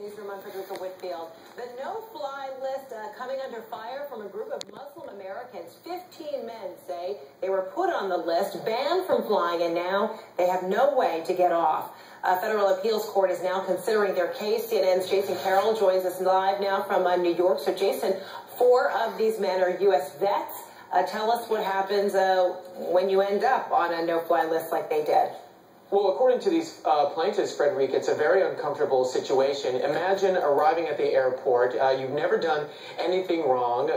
Newsroom, I'm Frederica Whitfield. The no-fly list coming under fire from a group of Muslim Americans. 15 men say they were put on the list, banned from flying, and now they have no way to get off. A federal appeals court is now considering their case. CNN's Jason Carroll joins us live now from New York. So, Jason, 4 of these men are U.S. vets. Tell us what happens when you end up on a no-fly list like they did. Well, according to these plaintiffs, Frederica, it's a very uncomfortable situation. Imagine arriving at the airport. You've never done anything wrong.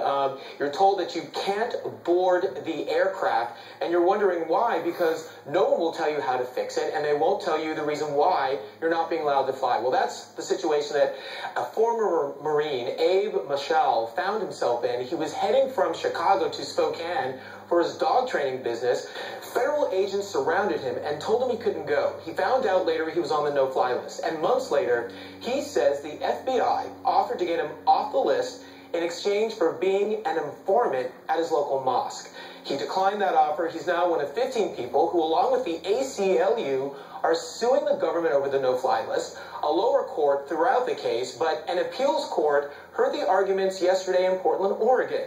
You're told that you can't board the aircraft, and you're wondering why, because no one will tell you how to fix it, and they won't tell you the reason why you're not being allowed to fly. Well, that's the situation that a former Marine, Abe Mashal, found himself in. He was heading from Chicago to Spokane for his dog training business. Federal agents surrounded him and told him he couldn't go. He found out later he was on the no-fly list. And months later, he says the FBI offered to get him off the list in exchange for being an informant at his local mosque. He declined that offer. He's now one of 15 people who, along with the ACLU, are suing the government over the no-fly list. A lower court threw out the case, but an appeals court heard the arguments yesterday in Portland, Oregon.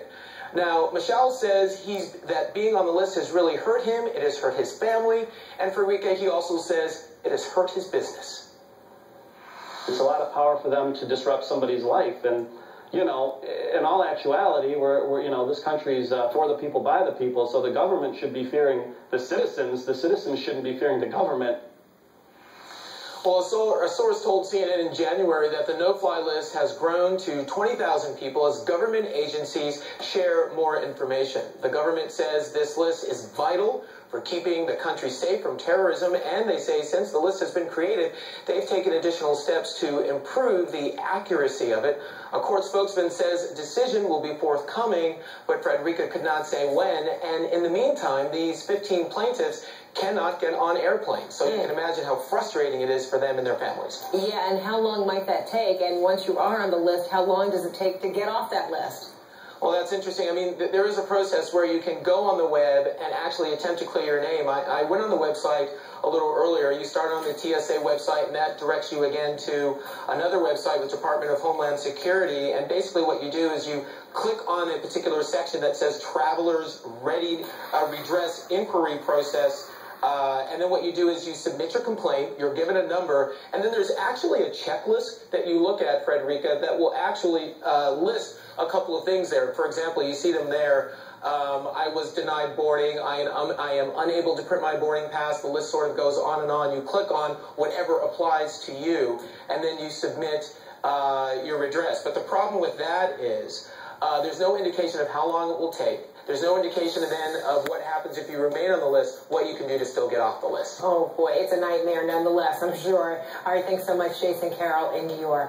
Now, Mashal says that being on the list has really hurt him, it has hurt his family, and for Rika, he also says it has hurt his business. It's a lot of power for them to disrupt somebody's life, and, you know, in all actuality, this country's for the people, by the people, so the government should be fearing the citizens shouldn't be fearing the government. Well, a source told CNN in January that the no-fly list has grown to 20,000 people as government agencies share more information. The government says this list is vital for keeping the country safe from terrorism, and they say since the list has been created, they've taken additional steps to improve the accuracy of it. A court spokesman says a decision will be forthcoming, but Frederica could not say when, and in the meantime, these 15 plaintiffs cannot get on airplanes. So you can imagine how frustrating it is for them and their families. Yeah, and how long might that take? And once you are on the list, how long does it take to get off that list? Well, that's interesting. I mean, there is a process where you can go on the web and actually attempt to clear your name. I went on the website a little earlier. You start on the TSA website, and that directs you again to another website with Department of Homeland Security. And basically what you do is you click on a particular section that says Travelers Ready Redress Inquiry Process. And then what you do is you submit your complaint, you're given a number, and then there's actually a checklist that you look at, Frederica, that will actually list a couple of things there. For example, you see them there. I was denied boarding. I am unable to print my boarding pass. The list sort of goes on and on. You click on whatever applies to you, and then you submit your redress. But the problem with that is there's no indication of how long it will take. There's no indication then of what happens if you remain on the list, what you can do to still get off the list. Oh, boy, it's a nightmare nonetheless, I'm sure. All right, thanks so much, Jason Carroll in New York.